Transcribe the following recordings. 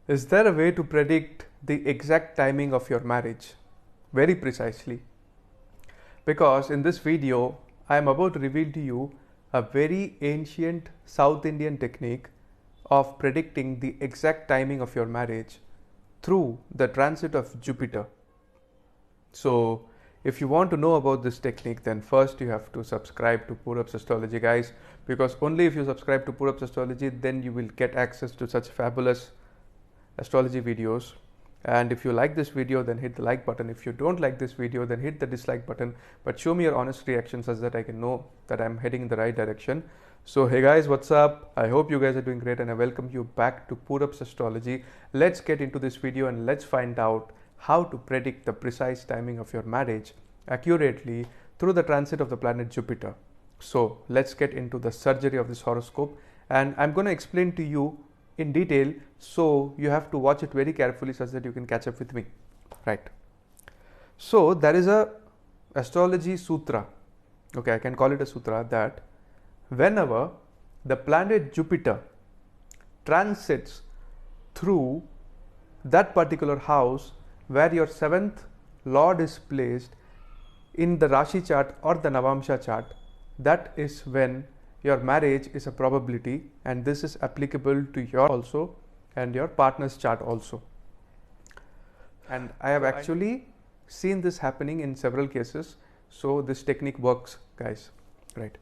Is there a way to predict the exact timing of your marriage very precisely? Because in this video, I am about to reveal to you a very ancient South Indian technique of predicting the exact timing of your marriage through the transit of Jupiter. So, if you want to know about this technique, then first you have to subscribe to Purab's Astrology, guys, because only if you subscribe to Purab's Astrology, then you will get access to such fabulous astrology videos. And if you like this video, then hit the like button. If you don't like this video, then hit the dislike button, but show me your honest reaction such that I can know that I'm heading in the right direction. So hey guys, what's up? I hope you guys are doing great and I welcome you back to Purab's Astrology. Let's get into this video and let's find out how to predict the precise timing of your marriage accurately through the transit of the planet Jupiter. So let's get into the surgery of this horoscope, and I'm going to explain to you in detail, so you have to watch it very carefully such that you can catch up with me, right? So there is a astrology sutra, okay, I can call it a sutra, that whenever the planet Jupiter transits through that particular house where your seventh lord is placed in the Rashi chart or the Navamsha chart, that is when your marriage is a probability, and this is applicable to your also and your partner's chart also. And I have actually seen this happening in several cases, so this technique works, guys, right?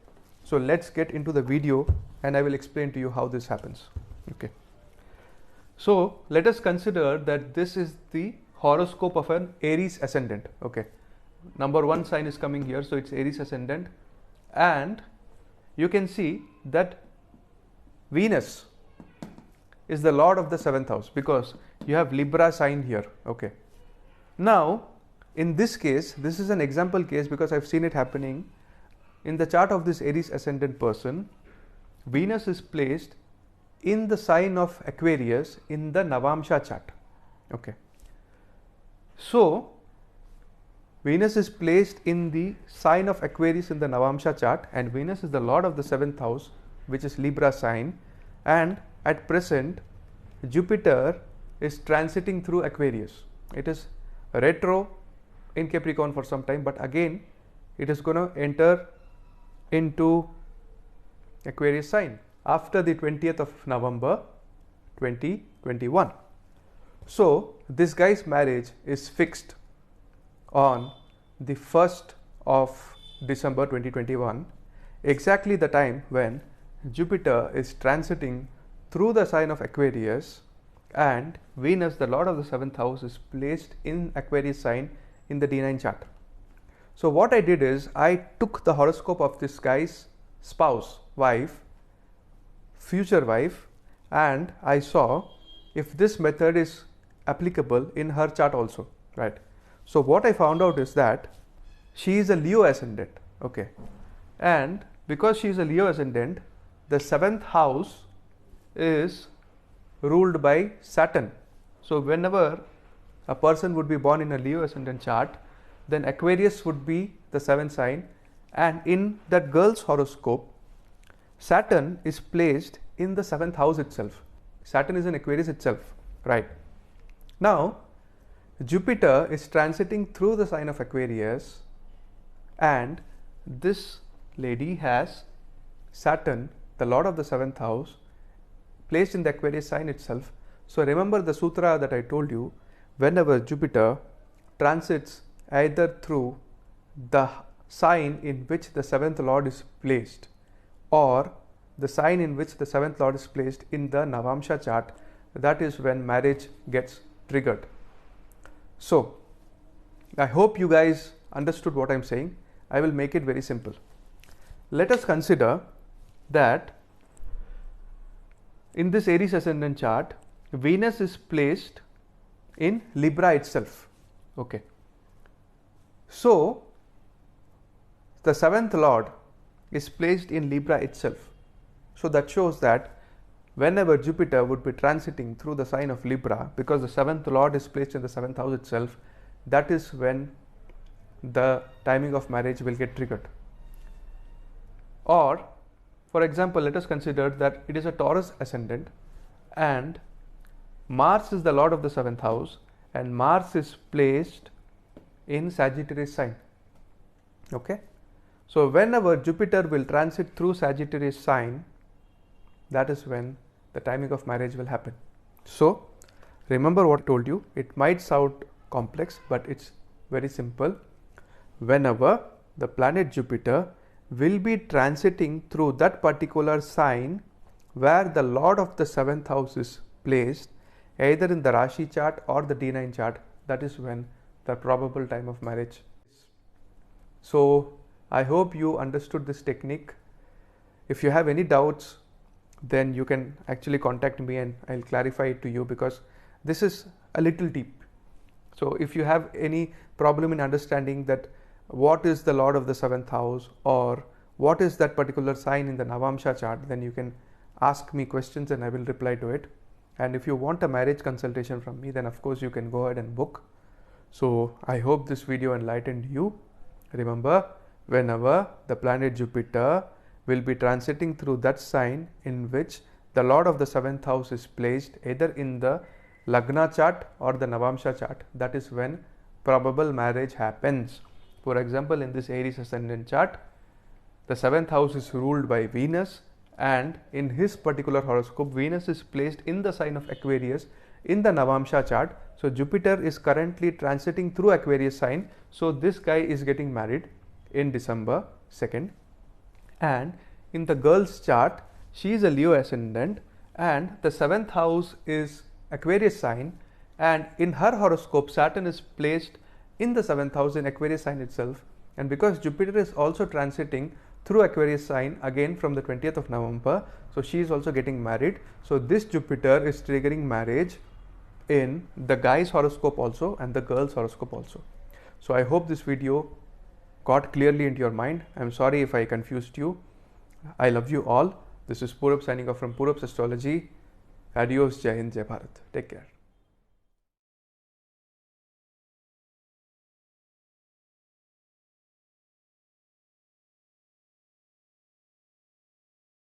So let's get into the video and I will explain to you how this happens. Okay, so let us consider that this is the horoscope of an Aries ascendant. Okay, number one sign is coming here, so it's Aries ascendant, and you can see that Venus is the lord of the seventh house because you have Libra sign here. Okay, now in this case, this is an example case because I've seen it happening in the chart of this Aries ascendant person. Venus is placed in the sign of Aquarius in the Navamsha chart. Okay, so Venus is placed in the sign of Aquarius in the Navamsha chart, and Venus is the lord of the seventh house, which is Libra sign, and at present Jupiter is transiting through Aquarius. It is retro in Capricorn for some time, but again it is going to enter into Aquarius sign after the 20th of November 2021. So this guy's marriage is fixed on the 1st of December 2021, exactly the time when Jupiter is transiting through the sign of Aquarius, and Venus, the lord of the seventh house, is placed in Aquarius sign in the D9 chart. So what I did is I took the horoscope of this guy's spouse, wife, future wife, and I saw if this method is applicable in her chart also, right? So what I found out is that she is a Leo ascendant, okay, and because she is a Leo ascendant, the seventh house is ruled by Saturn. So whenever a person would be born in a Leo ascendant chart, then Aquarius would be the seventh sign, and in that girl's horoscope, Saturn is placed in the seventh house itself. Saturn is in Aquarius itself, right? Now Jupiter is transiting through the sign of Aquarius, and this lady has Saturn, the lord of the seventh house, placed in the Aquarius sign itself. So remember the sutra that I told you, whenever Jupiter transits either through the sign in which the seventh lord is placed or the sign in which the seventh lord is placed in the Navamsha chart, that is when marriage gets triggered. So I hope you guys understood what I'm saying. I will make it very simple. Let us consider that in this Aries ascendant chart, Venus is placed in Libra itself. Okay, so the seventh lord is placed in Libra itself. So that shows that whenever Jupiter would be transiting through the sign of Libra, because the seventh lord is placed in the seventh house itself, that is when the timing of marriage will get triggered. Or for example, let us consider that it is a Taurus ascendant and Mars is the lord of the 7th house and Mars is placed in Sagittarius sign. Okay, so whenever Jupiter will transit through Sagittarius sign, that is when the timing of marriage will happen. So remember what I told you. It might sound complex, but it's very simple. Whenever the planet Jupiter will be transiting through that particular sign where the lord of the 7th house is placed, either in the Rashi chart or the D9 chart, that is when the probable time of marriage is. So I hope you understood this technique. If you have any doubts, then you can actually contact me and I'll clarify it to you, because this is a little deep. So if you have any problem in understanding that what is the lord of the 7th house or what is that particular sign in the Navamsha chart, then you can ask me questions and I will reply to it. And if you want a marriage consultation from me, then of course you can go ahead and book. So I hope this video enlightened you. Remember, whenever the planet Jupiter will be transiting through that sign in which the lord of the 7th house is placed, either in the Lagna chart or the Navamsha chart, that is when probable marriage happens. For example, in this Aries ascendant chart, the 7th house is ruled by Venus, and in his particular horoscope, Venus is placed in the sign of Aquarius in the Navamsha chart. So Jupiter is currently transiting through Aquarius sign. So this guy is getting married in December 2nd. And in the girl's chart, she is a Leo ascendant and the 7th house is Aquarius sign, and in her horoscope Saturn is placed in the 7th house in Aquarius sign itself. And because Jupiter is also transiting through Aquarius sign again from the 20th of November, so she is also getting married. So this Jupiter is triggering marriage in the guy's horoscope also and the girl's horoscope also. So I hope this video got clearly into your mind. I'm sorry if I confused you. I love you all. This is Purab signing off from Purab's Astrology. Adios, Jai Hind, Jai Bharat. Take care.